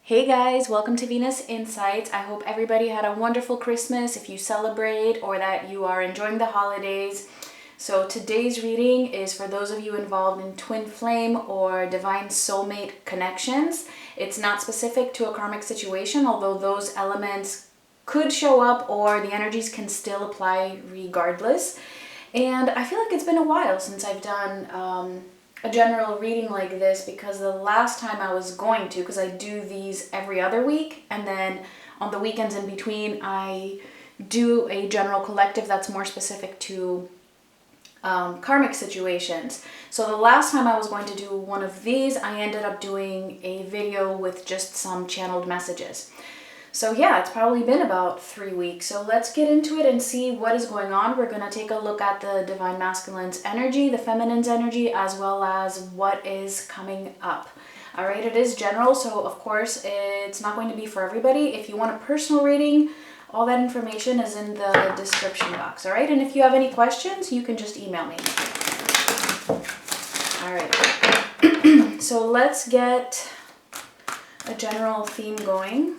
Hey guys, welcome to Venus Insights. I hope everybody had a wonderful Christmas if you celebrate or that you are enjoying the holidays. So today's reading is for those of you involved in twin flame or divine soulmate connections. It's not specific to a karmic situation, although those elements could show up or the energies can still apply regardless. And I feel like it's been a while since I've done a general reading like this, because the last time I was going to, because I do these every other week, and then on the weekends in between I do a general collective that's more specific to karmic situations. So the last time I was going to do one of these, I ended up doing a video with just some channeled messages. So yeah, it's probably been about 3 weeks. So let's get into it and see what is going on. We're going to take a look at the divine masculine's energy, the feminine's energy, as well as what is coming up. All right, it is general, so of course it's not going to be for everybody. If you want a personal reading, all that information is in the description box. All right, and if you have any questions, you can just email me. All right, so let's get a general theme going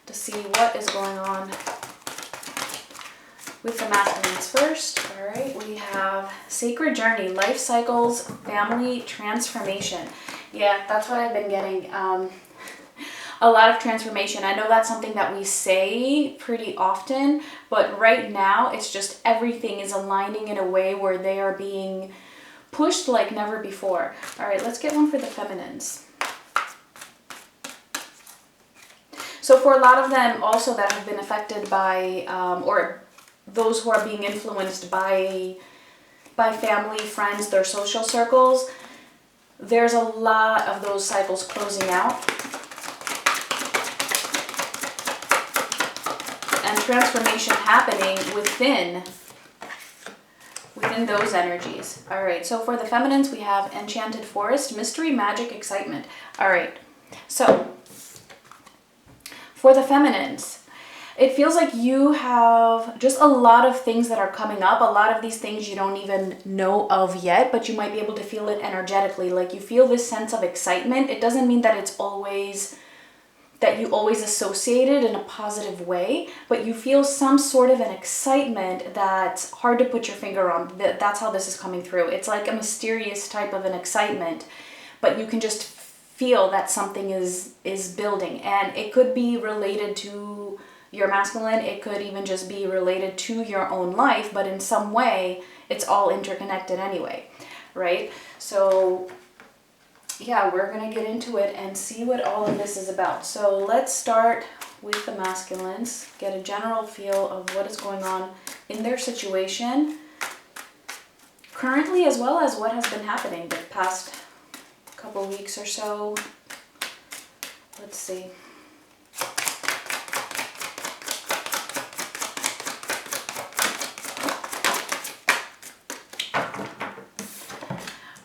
to see what is going on with the masculines first. All right, we have sacred journey, life cycles, family transformation. Yeah, that's what I've been getting. A lot of transformation. I know that's something that we say pretty often, but right now it's just everything is aligning in a way where they are being pushed like never before. All right, let's get one for the feminines. So for a lot of them also that have been affected by, or those who are being influenced by family, friends, their social circles, there's a lot of those cycles closing out. And transformation happening within those energies. All right, so for the feminines, we have enchanted forest, mystery, magic, excitement. All right, so for the feminines, it feels like you have just a lot of things that are coming up. A lot of these things you don't even know of yet, but you might be able to feel it energetically. Like you feel this sense of excitement. It doesn't mean that it's always, that you always associate it in a positive way, but you feel some sort of an excitement that's hard to put your finger on. That's how this is coming through. It's like a mysterious type of an excitement, but you can just feel that something is building, and it could be related to your masculine. It could even just be related to your own life, but in some way it's all interconnected anyway, right? So yeah, we're gonna get into it and see what all of this is about. So let's start with the masculines, get a general feel of what is going on in their situation currently, as well as what has been happening the past couple weeks or so. Let's see.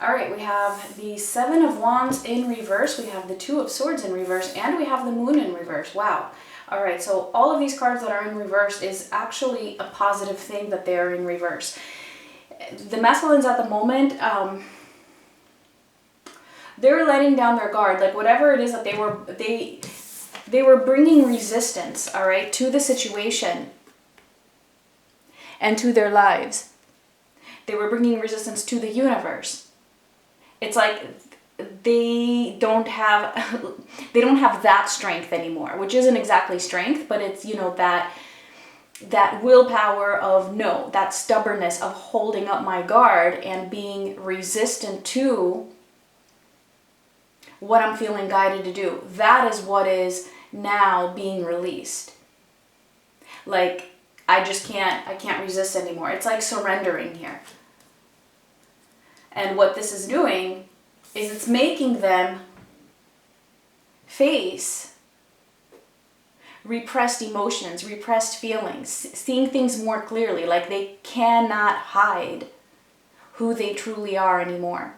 All right, we have the Seven of Wands in reverse, we have the Two of Swords in reverse, and we have the Moon in reverse. Wow. All right, so all of these cards that are in reverse is actually a positive thing that they're in reverse. The masculines at the moment, they're letting down their guard. Like whatever it is that they were bringing resistance, all right, to the situation and to their lives. They were bringing resistance to the universe. It's like they don't have that strength anymore, which isn't exactly strength, but it's, you know, that willpower of no, that stubbornness of holding up my guard and being resistant to what I'm feeling guided to do. That is what is now being released. Like I can't resist anymore. It's like surrendering here. And what this is doing is it's making them face repressed emotions, repressed feelings, seeing things more clearly. Like they cannot hide who they truly are anymore.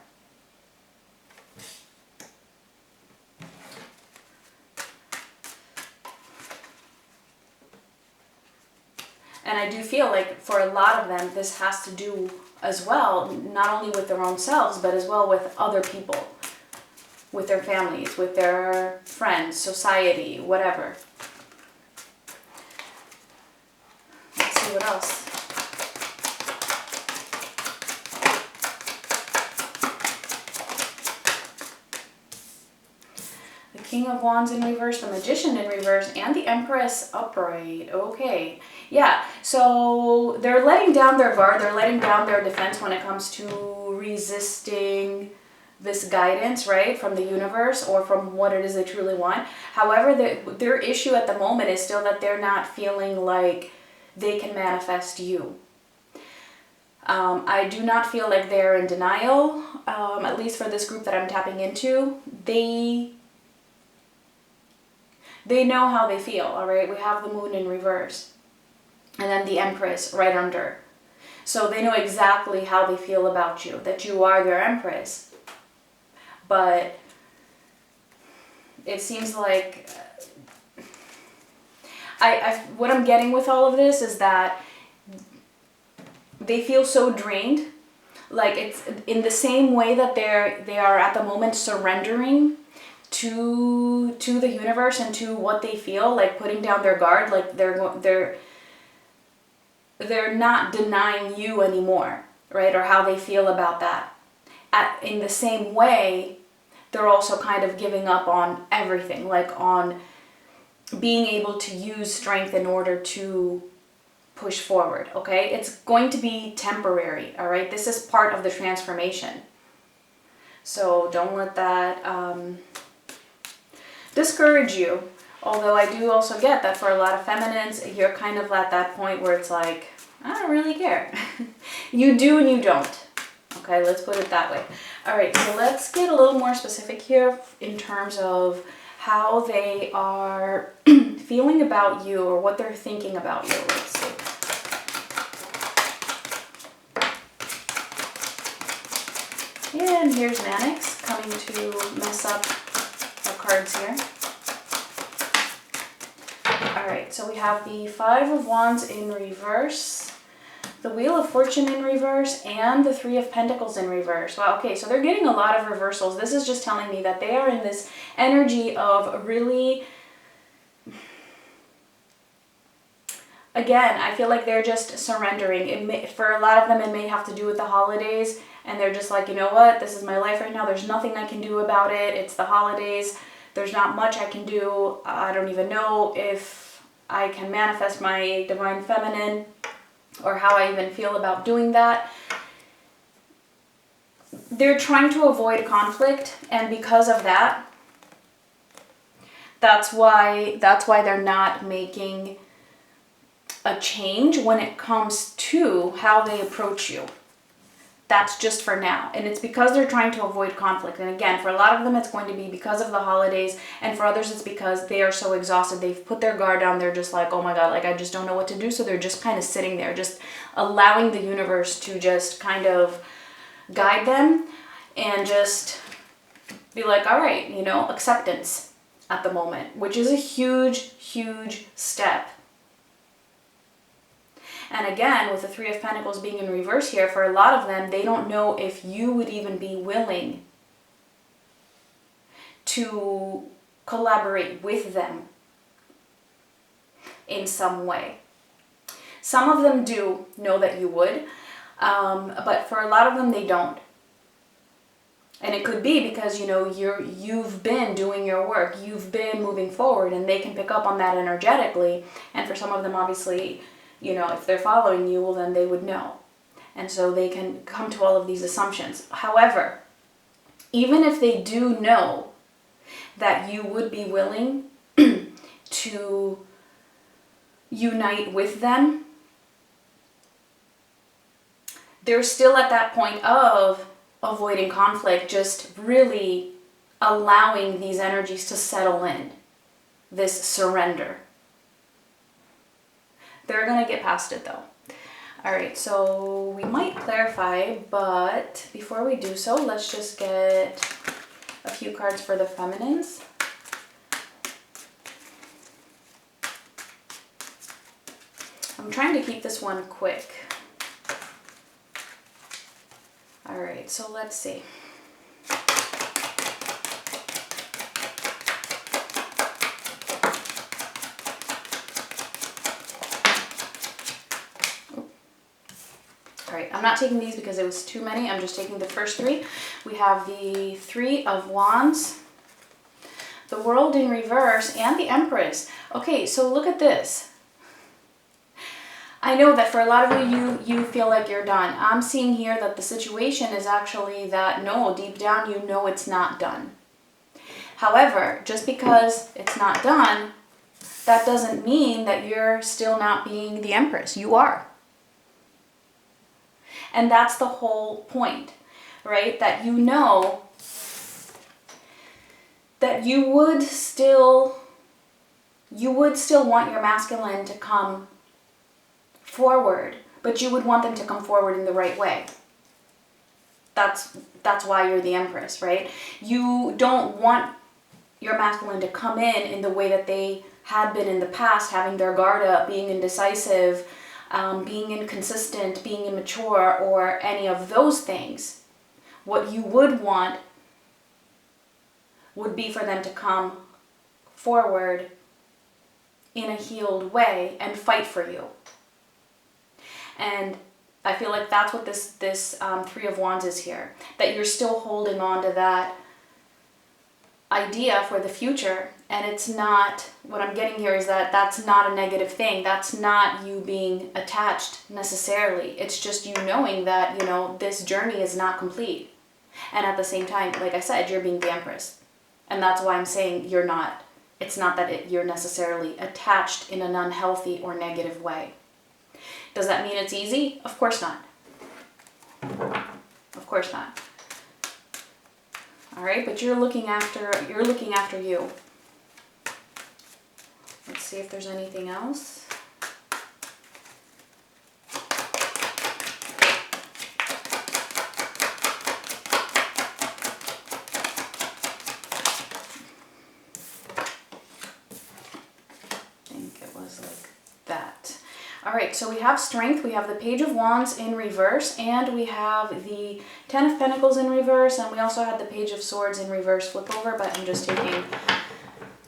And I do feel like for a lot of them, this has to do as well, not only with their own selves, but as well with other people. with their families, with their friends, society, whatever. Let's see what else. King of Wands in reverse, the Magician in reverse, and the Empress upright. Okay. Yeah. So they're letting down their guard. They're letting down their defense when it comes to resisting this guidance, right, from the universe or from what it is they truly want. However, their issue at the moment is still that they're not feeling like they can manifest you. I do not feel like they're in denial, at least for this group that I'm tapping into. They know how they feel, all right? We have the Moon in reverse and then the Empress right under. So they know exactly how they feel about you, that you are their Empress. But it seems like what I'm getting with all of this is that they feel so drained. Like it's in the same way that they are at the moment surrendering to the universe and to what they feel, like putting down their guard, like they're not denying you anymore, right? Or how they feel about that. In the same way, they're also kind of giving up on everything, like on being able to use strength in order to push forward, okay? It's going to be temporary, all right? This is part of the transformation. So don't let that discourage you. Although I do also get that for a lot of feminines, you're kind of at that point where it's like, I don't really care. You do and you don't. Okay, let's put it that way. All right, so let's get a little more specific here in terms of how they are feeling about you or what they're thinking about you. Let's see. And here's Mannix coming to mess up our cards here. Alright, so we have the Five of Wands in reverse, the Wheel of Fortune in reverse, and the Three of Pentacles in reverse. Wow, okay, so they're getting a lot of reversals. This is just telling me that they are in this energy of really, again, I feel like they're just surrendering. For a lot of them, it may have to do with the holidays, and they're just like, you know what, this is my life right now. There's nothing I can do about it. It's the holidays. There's not much I can do. I don't even know if I can manifest my divine feminine or how I even feel about doing that. They're trying to avoid conflict, and because of that, that's why they're not making a change when it comes to how they approach you. That's just for now. And it's because they're trying to avoid conflict. And again, for a lot of them, it's going to be because of the holidays. And for others, it's because they are so exhausted. They've put their guard down. They're just like, oh my God, like I just don't know what to do. So they're just kind of sitting there, just allowing the universe to just kind of guide them and just be like, all right, you know, acceptance at the moment, which is a huge, huge step. And again, with the Three of Pentacles being in reverse here, for a lot of them, they don't know if you would even be willing to collaborate with them in some way. Some of them do know that you would, but for a lot of them, they don't. And it could be because, you know, you've been doing your work, you've been moving forward, and they can pick up on that energetically. And for some of them, obviously, you know, if they're following you, well, then they would know. And so they can come to all of these assumptions. However, even if they do know that you would be willing to unite with them, they're still at that point of avoiding conflict, just really allowing these energies to settle in, this surrender. They're going to get past it though. All right, so we might clarify, but before we do so, let's just get a few cards for the feminines. I'm trying to keep this one quick. All right, so let's see. right, I'm not taking these because it was too many. I'm just taking the first three. We have the Three of Wands, the World in reverse, and the Empress. Okay, so look at this. I know that for a lot of you feel like you're done. I'm seeing here that the situation is actually that no, deep down you know it's not done. However, just because it's not done, that doesn't mean that you're still not being the Empress. You are. And that's the whole point, right? That you know that you would still want your masculine to come forward, but you would want them to come forward in the right way. That's why you're the Empress, right? You don't want your masculine to come in the way that they had been in the past, having their guard up, being indecisive, being inconsistent, being immature, or any of those things. What you would want would be for them to come forward in a healed way and fight for you. And I feel like that's what this Three of Wands is here. That you're still holding on to that idea for the future. And it's not, what I'm getting here is that that's not a negative thing. That's not you being attached necessarily. It's just you knowing that, you know, this journey is not complete. And at the same time, like I said, you're being the Empress. And that's why I'm saying you're not, it's not that you're necessarily attached in an unhealthy or negative way. Does that mean it's easy? Of course not. Of course not. All right, but you're looking after you. Let's see if there's anything else. I think it was like that. All right, so we have Strength, we have the Page of Wands in reverse, and we have the Ten of Pentacles in reverse, and we also had the Page of Swords in reverse flip over, but I'm just taking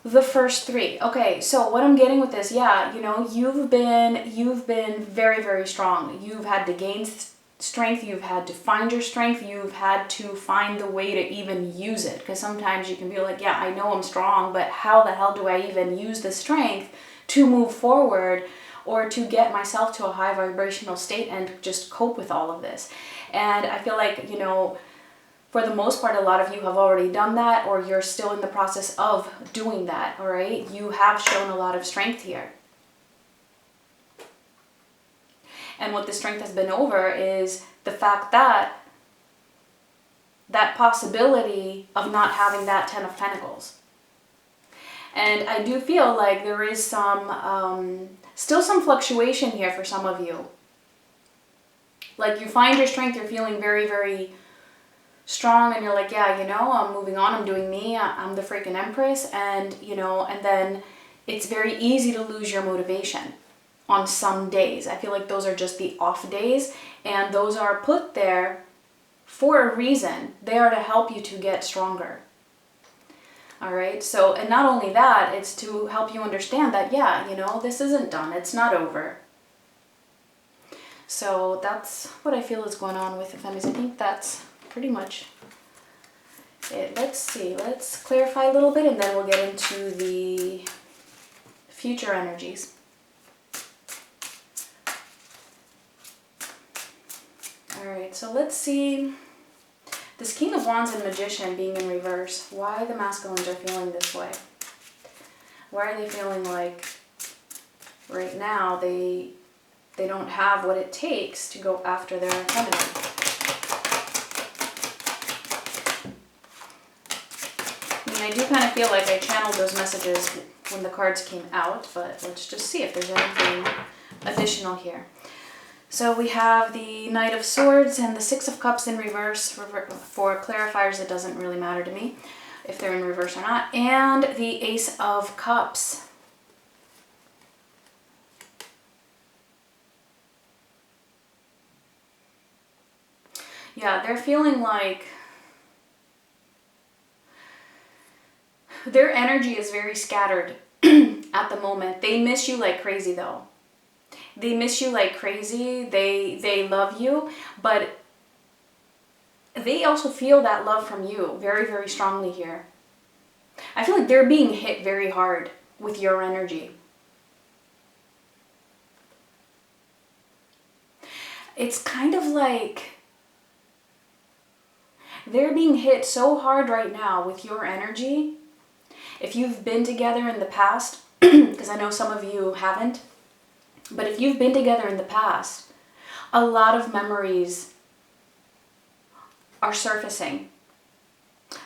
the first three. Okay, so what I'm getting with this, yeah, you know, you've been very, very strong. You've had to gain strength, you've had to find your strength, you've had to find the way to even use it, because sometimes you can be like, yeah, I know I'm strong, but how the hell do I even use the strength to move forward or to get myself to a high vibrational state and just cope with all of this? And I feel like, you know, for the most part, a lot of you have already done that, or you're still in the process of doing that, all right? You have shown a lot of strength here. And what the strength has been over is the fact that that possibility of not having that Ten of Pentacles. And I do feel like there is some, still some fluctuation here for some of you. Like you find your strength, you're feeling very, very strong, and you're like, yeah, you know, I'm moving on, I'm doing me, I'm the freaking Empress, and, you know, and then it's very easy to lose your motivation on some days. I feel like those are just the off days, and those are put there for a reason. They are to help you to get stronger. All right, so, and not only that, it's to help you understand that, yeah, you know, this isn't done, it's not over. So that's what I feel is going on with the Femmies. I think that's pretty much it. Let's see, let's clarify a little bit, and then we'll get into the future energies. All right, so let's see. This King of Wands and Magician being in reverse, why the masculines are feeling this way. Why are they feeling like right now they don't have what it takes to go after their feminine? I mean, I do kind of feel like I channeled those messages when the cards came out, but let's just see if there's anything additional here. So we have the Knight of Swords and the Six of Cups in reverse. For clarifiers, it doesn't really matter to me if they're in reverse or not. And the Ace of Cups. Yeah, they're feeling like their energy is very scattered at the moment. They miss you like crazy though. They miss you like crazy. They love you, but they also feel that love from you very, very strongly here. I feel like they're being hit very hard with your energy. It's kind of like they're being hit so hard right now with your energy. If you've been together in the past, because I know some of you haven't, but if you've been together in the past, a lot of memories are surfacing.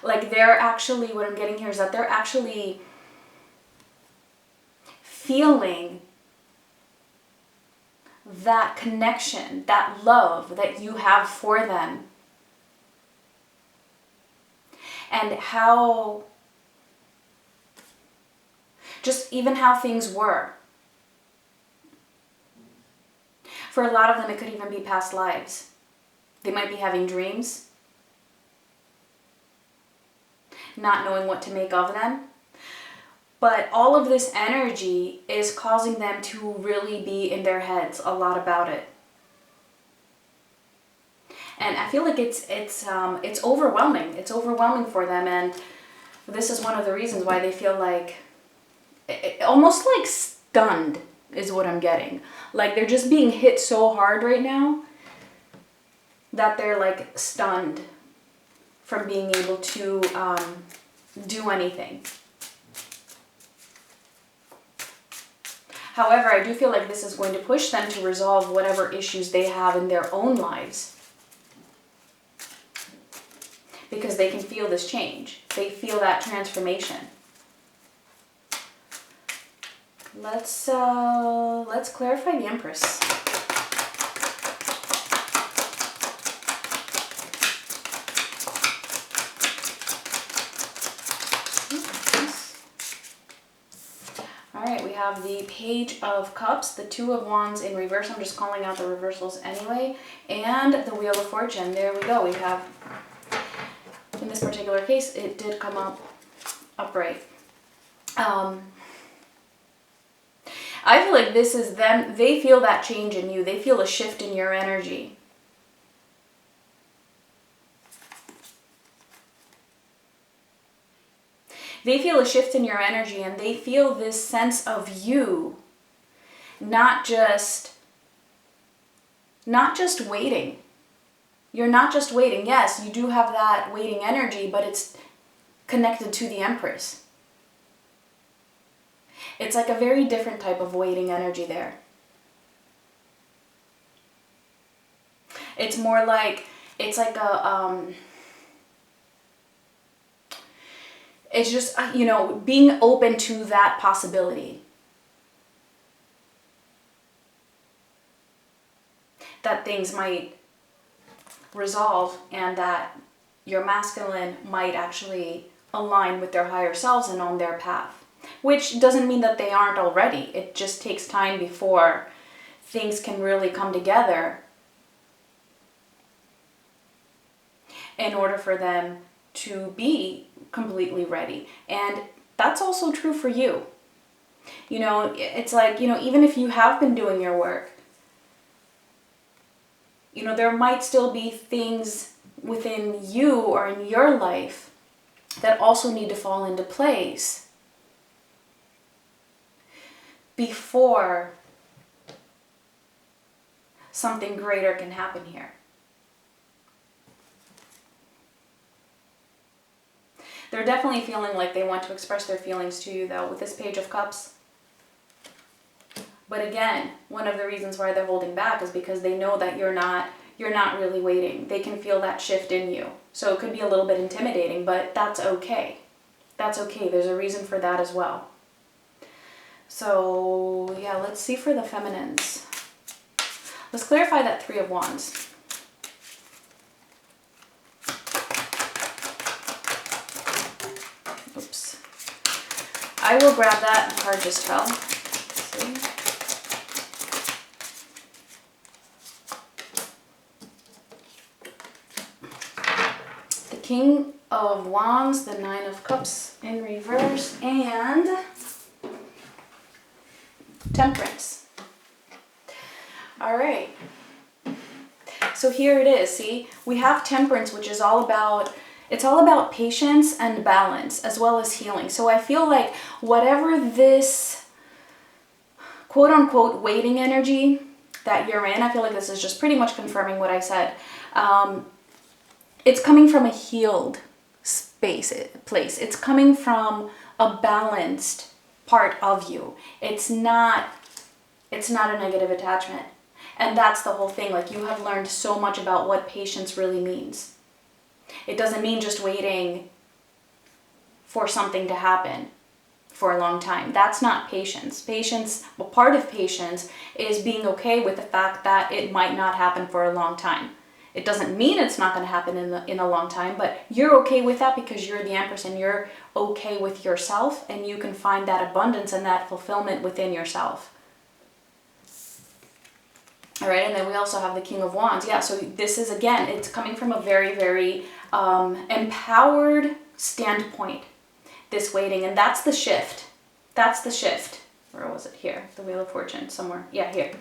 Like they're actually, what I'm getting here is that they're actually feeling that connection, that love that you have for them. And how, just even how things were. For a lot of them, it could even be past lives. They might be having dreams, not knowing what to make of them. But all of this energy is causing them to really be in their heads a lot about it. And I feel like it's overwhelming. It's overwhelming for them, and this is one of the reasons why they feel like almost like stunned is what I'm getting. Like they're just being hit so hard right now that they're like stunned from being able to do anything. However, I do feel like this is going to push them to resolve whatever issues they have in their own lives. Because they can feel this change. They feel that transformation. Let's clarify the Empress. Alright, we have the Page of Cups, the Two of Wands in reverse. I'm just calling out the reversals anyway. And the Wheel of Fortune. There we go. We have, in this particular case, it did come up upright. I feel like this is them. They feel that change in you. They feel a shift in your energy. They feel a shift in your energy, and they feel this sense of you not just waiting. You're not just waiting. Yes, you do have that waiting energy, but it's connected to the Empress. It's like a very different type of waiting energy there. It's more like, it's like a, it's just, you know, being open to that possibility. That things might resolve and that your masculine might actually align with their higher selves and on their path. Which doesn't mean that they aren't already. It just takes time before things can really come together in order for them to be completely ready. And that's also true for you. You know, it's like, you know, even if you have been doing your work, you know, there might still be things within you or in your life that also need to fall into place before something greater can happen here. They're definitely feeling like they want to express their feelings to you, though, with this Page of Cups. But again, one of the reasons why they're holding back is because they know that you're not really waiting. They can feel that shift in you. So it could be a little bit intimidating, but that's okay. That's okay. There's a reason for that as well. So, yeah, let's see for the feminines. Let's clarify that Three of Wands. Oops. I will grab that. The card just fell. Let's see. The King of Wands, the Nine of Cups in reverse, and Temperance. All right. So here it is. See, we have Temperance, which is all about, it's all about patience and balance as well as healing. So I feel like whatever this quote unquote waiting energy that you're in, I feel like this is just pretty much confirming what I said. It's coming from a healed place. It's coming from a balanced part of you. It's not a negative attachment. And that's the whole thing. Like, you have learned so much about what patience really means. It doesn't mean just waiting for something to happen for a long time. That's not patience. Well, part of patience is being okay with the fact that it might not happen for a long time. It doesn't mean it's not going to happen in a long time, but you're okay with that because you're the Empress and you're okay with yourself, and you can find that abundance and that fulfillment within yourself. All right, and then we also have the King of Wands. Yeah, so this is, again, it's coming from a very, very empowered standpoint, this waiting, and that's the shift. That's the shift. Where was it? Here, the Wheel of Fortune, somewhere. Yeah, here.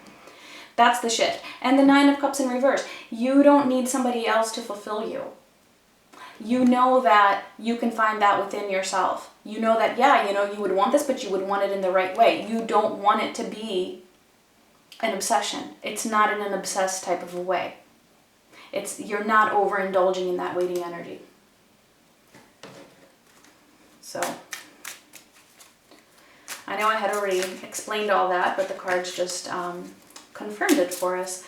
That's the shift. And the Nine of Cups in reverse. You don't need somebody else to fulfill you. You know that you can find that within yourself. You know that, yeah, you know, you would want this, but you would want it in the right way. You don't want it to be an obsession. It's not in an obsessed type of a way. You're not overindulging in that waiting energy. So, I know I had already explained all that, but the cards just confirmed it for us.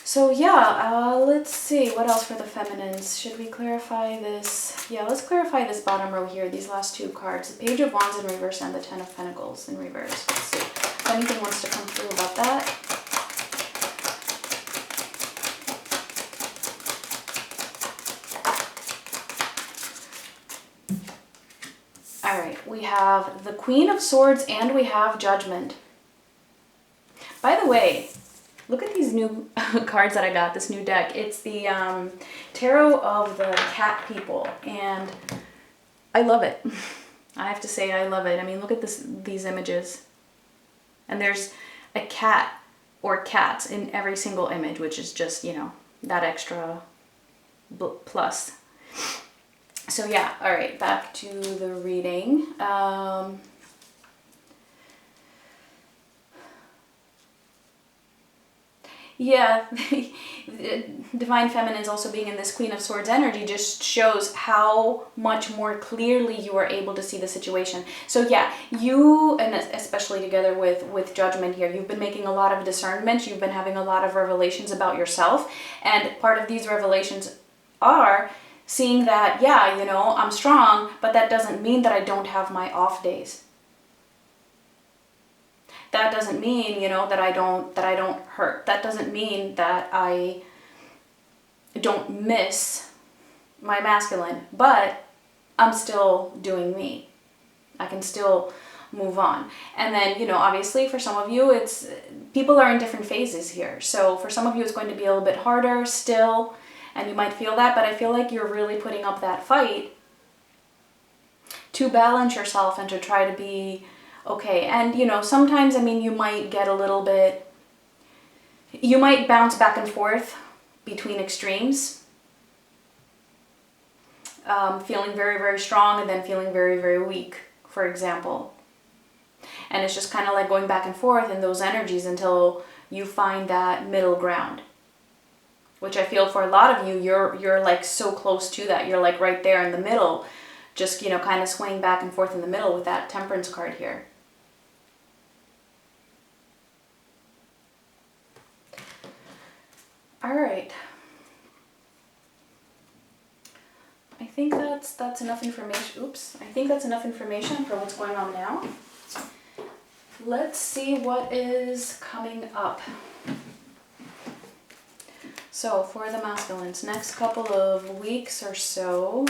So yeah, let's see, what else for the feminines? Should we clarify this? Yeah, let's clarify this bottom row here, these last two cards. The Page of Wands in reverse and the Ten of Pentacles in reverse. Let's see if anything wants to come through about that. All right, we have the Queen of Swords and we have Judgment. By the way, look at these new cards that I got, this new deck. It's the Tarot of the Cat People, and I love it. I have to say I love it. I mean, look at these images. And there's a cat or cats in every single image, which is just, you know, that extra plus. So yeah, all right, back to the reading. Yeah, Divine Feminine's also being in this Queen of Swords energy just shows how much more clearly you are able to see the situation. So yeah, you, and especially together with Judgment here, you've been making a lot of discernment, you've been having a lot of revelations about yourself, and part of these revelations are seeing that, yeah, you know, I'm strong, but that doesn't mean that I don't have my off days. That doesn't mean, you know, that I don't hurt. That doesn't mean that I don't miss my masculine, but I'm still doing me. I can still move on. And then, you know, obviously for some of you, people are in different phases here. So for some of you, it's going to be a little bit harder still, and you might feel that, but I feel like you're really putting up that fight to balance yourself and to try to be okay. And, you know, sometimes, I mean, you might get a little bit, you might bounce back and forth between extremes, feeling very, very strong and then feeling very, very weak, for example. And it's just kind of like going back and forth in those energies until you find that middle ground, which I feel for a lot of you, you're like so close to that. You're like right there in the middle, just, you know, kind of swaying back and forth in the middle with that Temperance card here. All right. I think that's enough information. Oops. I think that's enough information for what's going on now. Let's see what is coming up. So for the masculines, next couple of weeks or so,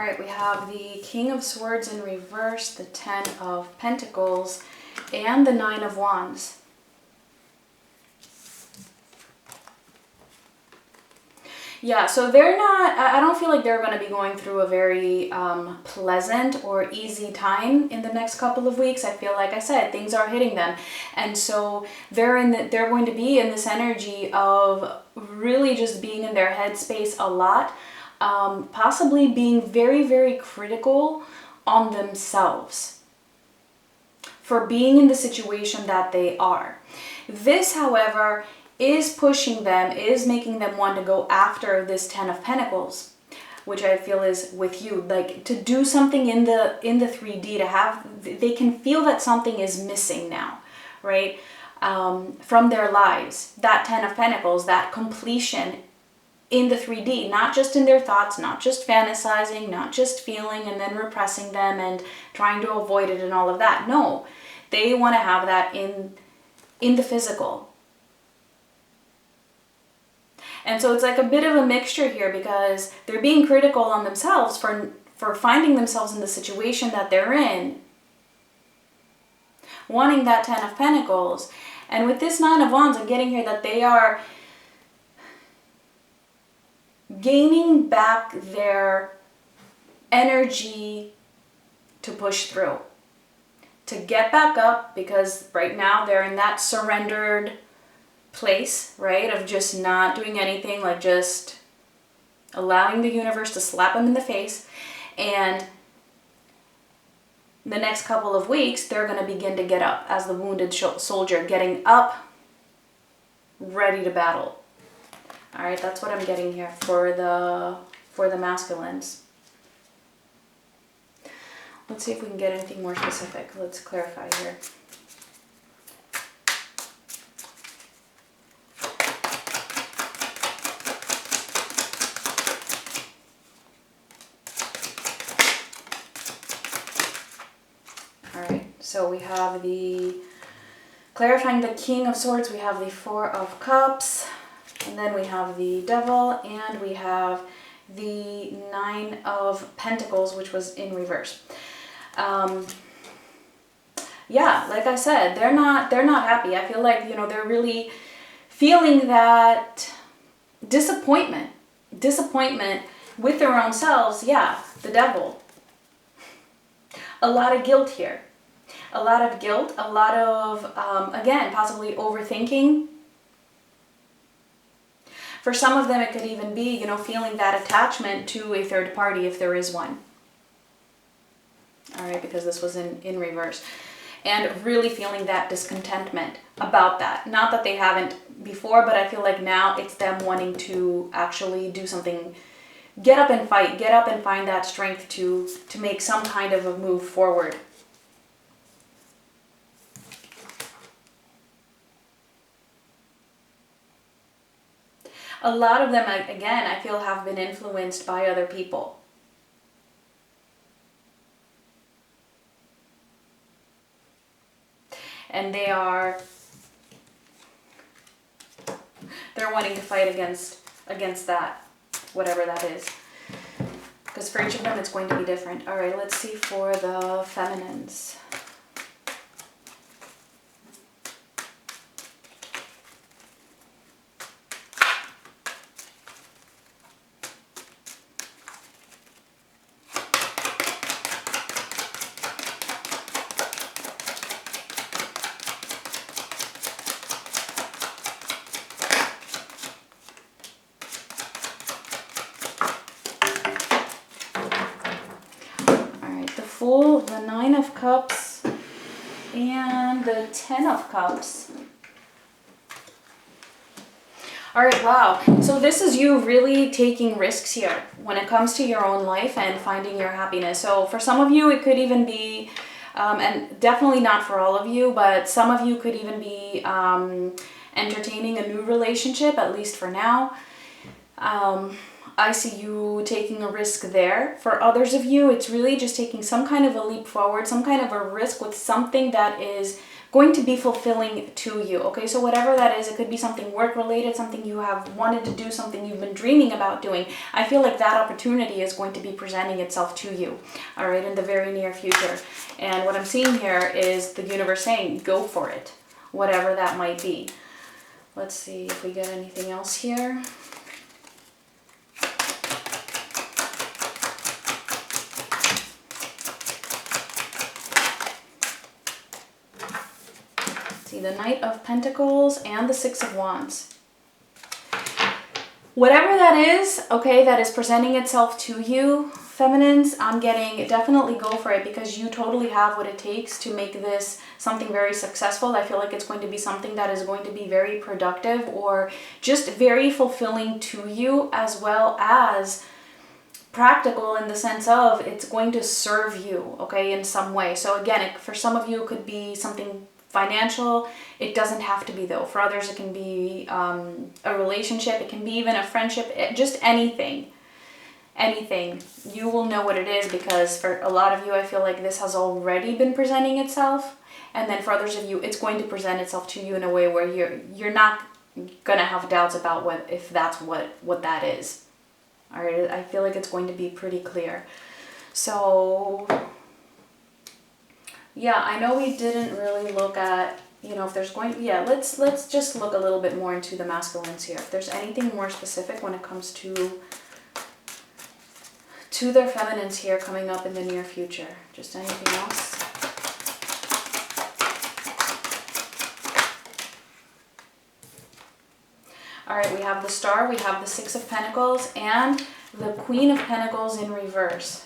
right, we have the King of Swords in reverse, the Ten of Pentacles, and the Nine of Wands. Yeah, so they're not, I don't feel like they're going to be going through a very pleasant or easy time in the next couple of weeks. I feel like I said, things are hitting them. And so they're going to be in this energy of really just being in their headspace a lot, possibly being very, very critical on themselves for being in the situation that they are. This, however, is pushing them, is making them want to go after this Ten of Pentacles, which I feel is with you, like to do something in the 3D, to have, they can feel that something is missing now, right? From their lives, that Ten of Pentacles, that completion in the 3D, not just in their thoughts, not just fantasizing, not just feeling and then repressing them and trying to avoid it and all of that. No, they want to have that in the physical. And so it's like a bit of a mixture here, because they're being critical on themselves for finding themselves in the situation that they're in, wanting that Ten of Pentacles. And with this Nine of Wands, I'm getting here that they are gaining back their energy to push through, to get back up, because right now they're in that surrendered place, right, of just not doing anything, like just allowing the universe to slap them in the face. And the next couple of weeks, they're going to begin to get up as the wounded soldier, getting up, ready to battle. All right, that's what I'm getting here for the masculines. Let's see if we can get anything more specific. Let's clarify here. So we have clarifying the King of Swords, we have the Four of Cups, and then we have the Devil, and we have the Nine of Pentacles, which was in reverse. Yeah, like I said, they're not happy. I feel like, they're really feeling that disappointment with their own selves. Yeah, the Devil. A lot of guilt here. A lot of guilt, a lot of, again, possibly overthinking. For some of them, it could even be, feeling that attachment to a third party, if there is one. All right, because this was in reverse. And really feeling that discontentment about that. Not that they haven't before, but I feel like now it's them wanting to actually do something, get up and fight, get up and find that strength to make some kind of a move forward. A lot of them, again, I feel have been influenced by other people. And they're wanting to fight against that, whatever that is. Because for each of them, it's going to be different. All right, let's see for the feminines. The Nine of Cups and the Ten of Cups. All right, wow. So this is you really taking risks here when it comes to your own life and finding your happiness. So for some of you, it could even be, and definitely not for all of you, but some of you could even be entertaining a new relationship, at least for now. I see you taking a risk there. For others of you, it's really just taking some kind of a leap forward, some kind of a risk with something that is going to be fulfilling to you, okay? So whatever that is, it could be something work-related, something you have wanted to do, something you've been dreaming about doing. I feel like that opportunity is going to be presenting itself to you, all right, in the very near future. And what I'm seeing here is the universe saying, go for it, whatever that might be. Let's see if we get anything else here. The Knight of Pentacles and the Six of Wands. Whatever that is, okay, that is presenting itself to you, feminines, I'm getting definitely go for it, because you totally have what it takes to make this something very successful. I feel like it's going to be something that is going to be very productive or just very fulfilling to you, as well as practical in the sense of it's going to serve you, okay, in some way. So again, for some of you, it could be something financial. It doesn't have to be though. For others, it can be a relationship. It can be even a friendship. Just anything. Anything. You will know what it is, because for a lot of you, I feel like this has already been presenting itself. And then for others of you, it's going to present itself to you in a way where you're not gonna have doubts about if that's what that is. All right. I feel like it's going to be pretty clear. So yeah, I know we didn't really look at, you know, if there's going to, yeah, let's just look a little bit more into the masculines here. If there's anything more specific when it comes to their feminines here coming up in the near future. Just anything else? All right, we have the Star, we have the Six of Pentacles, and the Queen of Pentacles in reverse.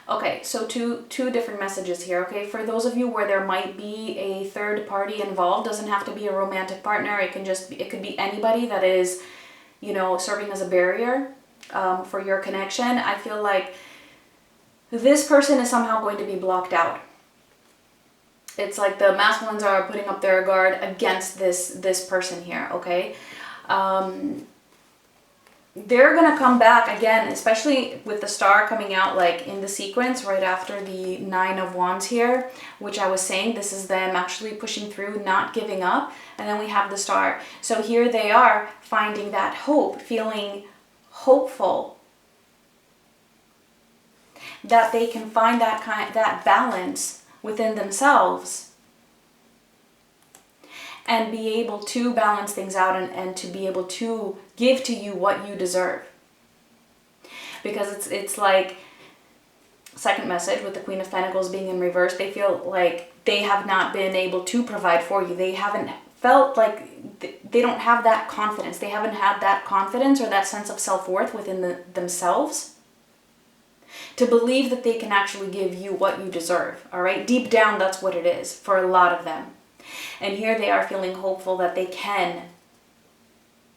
Okay, so two different messages here, okay? For those of you where there might be a third party involved, doesn't have to be a romantic partner. It could be anybody that is, you know, serving as a barrier for your connection. I feel like this person is somehow going to be blocked out. It's like the masculines are putting up their guard against this person here, okay? They're going to come back again, especially with the Star coming out like in the sequence right after the Nine of Wands here, which I was saying, this is them actually pushing through, not giving up. And then we have the Star. So here they are finding that hope, feeling hopeful that they can find that balance within themselves and be able to balance things out and to be able to give to you what you deserve. Because it's like, second message with the Queen of Pentacles being in reverse, they feel like they have not been able to provide for you. They haven't felt like, they don't have that confidence. They haven't had that confidence or that sense of self-worth within themselves to believe that they can actually give you what you deserve, all right? Deep down, that's what it is for a lot of them. And here they are feeling hopeful that they can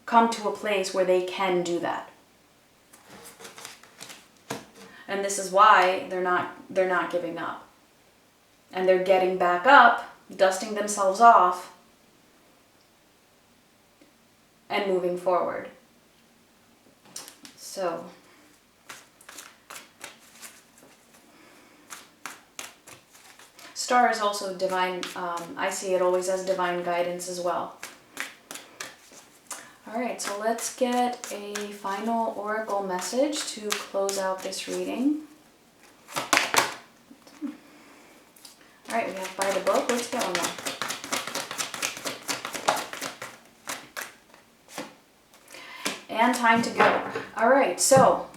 come to a place where they can do that. And this is why they're not giving up. And they're getting back up, dusting themselves off, and moving forward. So Star is also divine. I see it always as divine guidance as well. All right, so let's get a final oracle message to close out this reading. All right, we have by the book. Let's get one more. And time to go. All right, so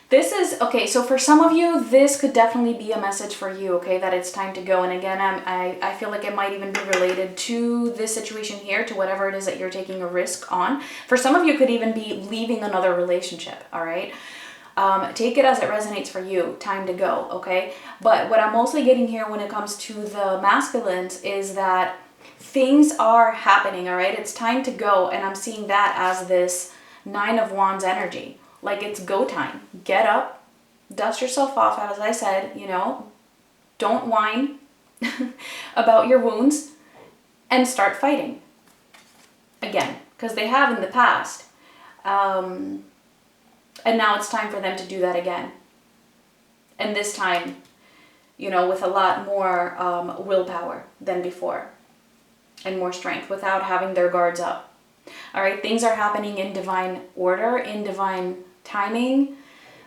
this is, okay, so for some of you, this could definitely be a message for you, okay, that it's time to go. And again, I feel like it might even be related to this situation here, to whatever it is that you're taking a risk on. For some of you, it could even be leaving another relationship, all right? Take it as it resonates for you, time to go, okay? But what I'm mostly getting here when it comes to the masculines is that things are happening, all right? It's time to go, and I'm seeing that as this Nine of Wands energy. Like, it's go time. Get up, dust yourself off, as I said, you know, don't whine about your wounds, and start fighting again, because they have in the past. And now it's time for them to do that again. And this time, you know, with a lot more willpower than before and more strength without having their guards up. All right, things are happening in divine order, in divine timing,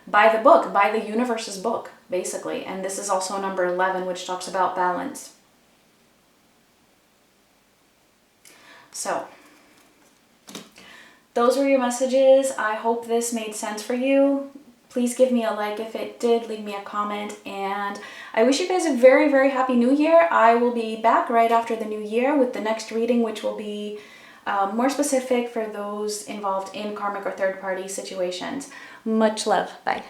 by the book, by the universe's book, basically. And this is also number 11, which talks about balance. So, those were your messages. I hope this made sense for you. Please give me a like if it did, leave me a comment, and I wish you guys a very, very happy new year. I will be back right after the new year with the next reading, which will be more specific for those involved in karmic or third-party situations. Much love. Bye.